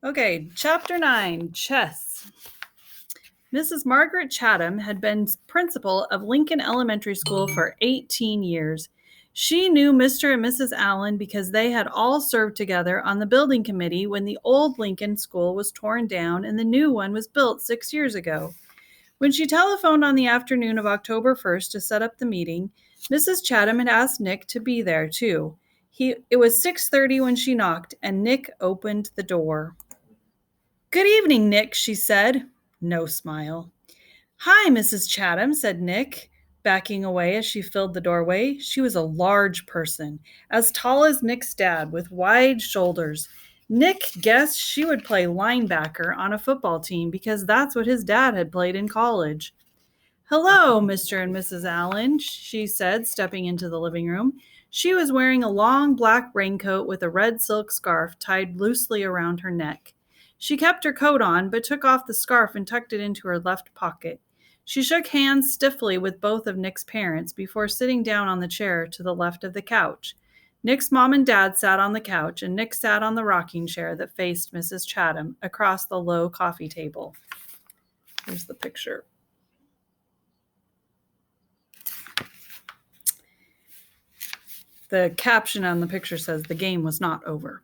Okay, Chapter 9, Chess. Mrs. Margaret Chatham had been principal of Lincoln Elementary School for 18 years. She knew Mr. and Mrs. Allen because they had all served together on the building committee when the old Lincoln School was torn down and the new one was built 6 years ago. When she telephoned on the afternoon of October 1st to set up the meeting, Mrs. Chatham had asked Nick to be there, too. It was 6:30 when she knocked, and Nick opened the door. "Good evening, Nick," she said. No smile. "Hi, Mrs. Chatham," said Nick, backing away as she filled the doorway. She was a large person, as tall as Nick's dad, with wide shoulders. Nick guessed she would play linebacker on a football team because that's what his dad had played in college. "Hello, Mr. and Mrs. Allen," she said, stepping into the living room. She was wearing a long black raincoat with a red silk scarf tied loosely around her neck. She kept her coat on, but took off the scarf and tucked it into her left pocket. She shook hands stiffly with both of Nick's parents before sitting down on the chair to the left of the couch. Nick's mom and dad sat on the couch, and Nick sat on the rocking chair that faced Mrs. Chatham across the low coffee table. Here's the picture. The caption on the picture says, "The game was not over."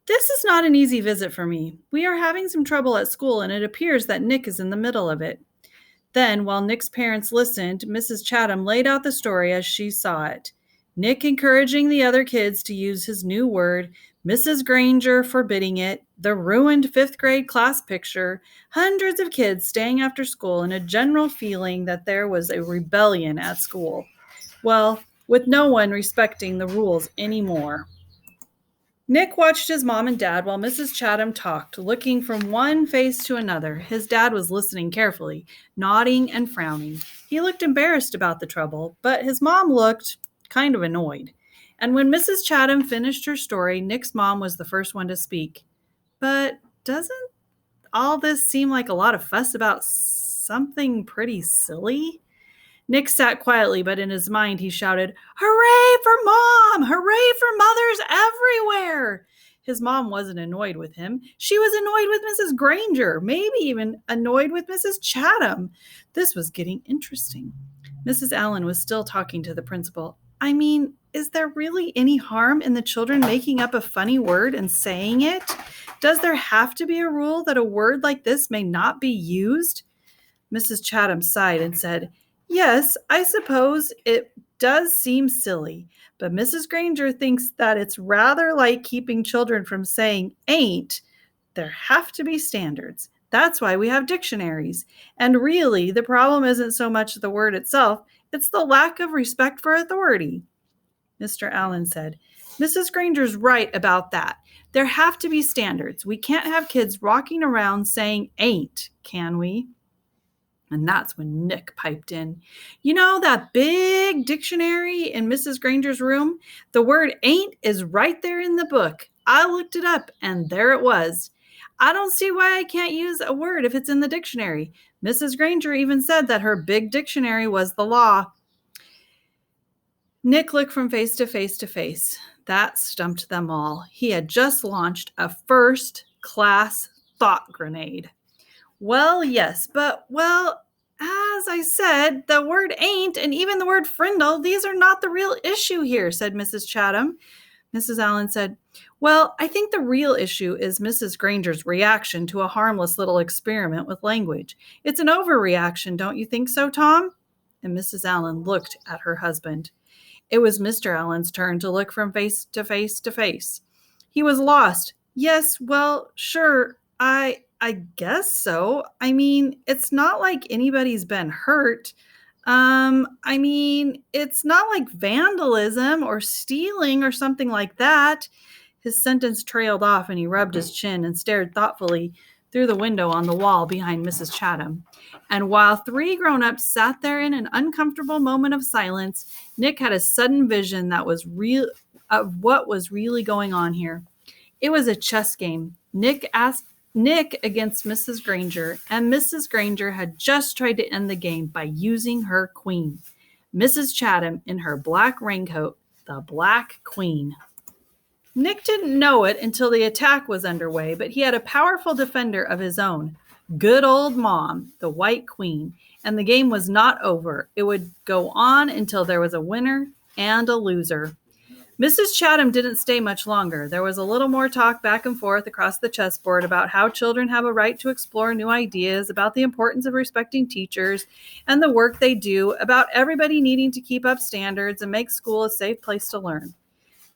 "This is not an easy visit for me. We are having some trouble at school, and it appears that Nick is in the middle of it." Then, while Nick's parents listened, Mrs. Chatham laid out the story as she saw it. Nick encouraging the other kids to use his new word, Mrs. Granger forbidding it, the ruined fifth grade class picture, hundreds of kids staying after school, and a general feeling that there was a rebellion at school. Well, with no one respecting the rules anymore. Nick watched his mom and dad while Mrs. Chatham talked, looking from one face to another. His dad was listening carefully, nodding and frowning. He looked embarrassed about the trouble, but his mom looked kind of annoyed. And when Mrs. Chatham finished her story, Nick's mom was the first one to speak. "But doesn't all this seem like a lot of fuss about something pretty silly?" Nick sat quietly, but in his mind he shouted, "Hooray for Mom! Hooray for mothers everywhere!" His mom wasn't annoyed with him. She was annoyed with Mrs. Granger, maybe even annoyed with Mrs. Chatham. This was getting interesting. Mrs. Allen was still talking to the principal. "I mean, is there really any harm in the children making up a funny word and saying it? Does there have to be a rule that a word like this may not be used?" Mrs. Chatham sighed and said, "Yes, I suppose it does seem silly, but Mrs. Granger thinks that it's rather like keeping children from saying ain't. There have to be standards. That's why we have dictionaries. And really, the problem isn't so much the word itself, it's the lack of respect for authority." Mr. Allen said, "Mrs. Granger's right about that. There have to be standards. We can't have kids walking around saying ain't, can we?" And that's when Nick piped in. "You know that big dictionary in Mrs. Granger's room? The word ain't is right there in the book. I looked it up, and there it was. I don't see why I can't use a word if it's in the dictionary. Mrs. Granger even said that her big dictionary was the law." Nick looked from face to face to face. That stumped them all. He had just launched a first-class thought grenade. "Well, yes, but, as I said, the word ain't and even the word Frindle, these are not the real issue here," said Mrs. Chatham. Mrs. Allen said, "Well, I think the real issue is Mrs. Granger's reaction to a harmless little experiment with language. It's an overreaction, don't you think so, Tom?" And Mrs. Allen looked at her husband. It was Mr. Allen's turn to look from face to face to face. He was lost. "Yes, well, sure, I guess so. I mean, it's not like anybody's been hurt. I mean, it's not like vandalism or stealing or something like that." His sentence trailed off and he rubbed his chin and stared thoughtfully through the window on the wall behind Mrs. Chatham. And while three grown-ups sat there in an uncomfortable moment of silence, Nick had a sudden vision that was real of what was really going on here. It was a chess game. Nick against Mrs. Granger, and Mrs. Granger had just tried to end the game by using her queen. Mrs. Chatham in her black raincoat, the Black Queen. Nick didn't know it until the attack was underway, but he had a powerful defender of his own. Good old Mom, the White Queen. And the game was not over. It would go on until there was a winner and a loser. Mrs. Chatham didn't stay much longer. There was a little more talk back and forth across the chessboard about how children have a right to explore new ideas, about the importance of respecting teachers and the work they do, about everybody needing to keep up standards and make school a safe place to learn.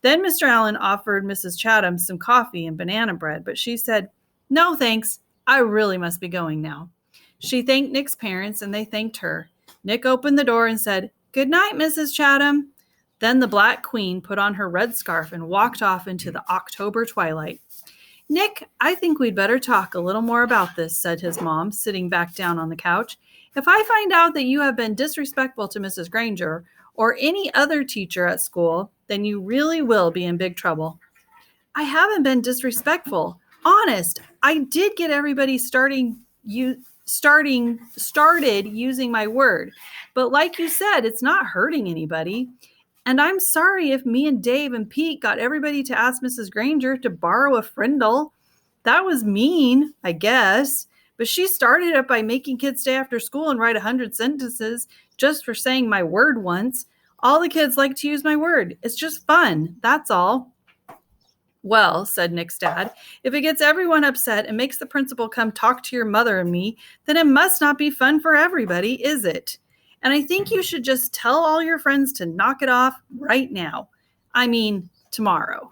Then Mr. Allen offered Mrs. Chatham some coffee and banana bread, but she said, "No, thanks. I really must be going now." She thanked Nick's parents, and they thanked her. Nick opened the door and said, "Good night, Mrs. Chatham." Then the Black Queen put on her red scarf and walked off into the October twilight. "Nick, I think we'd better talk a little more about this," said his mom, sitting back down on the couch. "If I find out that you have been disrespectful to Mrs. Granger or any other teacher at school, then you really will be in big trouble." "I haven't been disrespectful. Honest, I did get everybody started using my word. But like you said, it's not hurting anybody. And I'm sorry if me and Dave and Pete got everybody to ask Mrs. Granger to borrow a Frindle. That was mean, I guess. But she started it by making kids stay after school and write 100 sentences just for saying my word once. All the kids like to use my word. It's just fun. That's all." "Well," said Nick's dad, "if it gets everyone upset and makes the principal come talk to your mother and me, then it must not be fun for everybody, is it? And I think you should just tell all your friends to knock it off right now. I mean, tomorrow."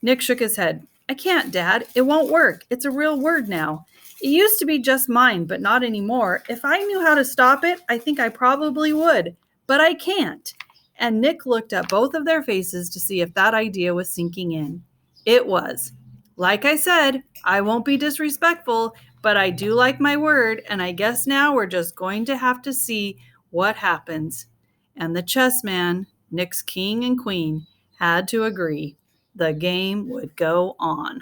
Nick shook his head. "I can't, Dad. It won't work. It's a real word now. It used to be just mine, but not anymore. If I knew how to stop it, I think I probably would. But I can't." And Nick looked at both of their faces to see if that idea was sinking in. It was. "Like I said, I won't be disrespectful, but I do like my word, and I guess now we're just going to have to see what happens." And the chess man, Nick's king and queen, had to agree. The game would go on.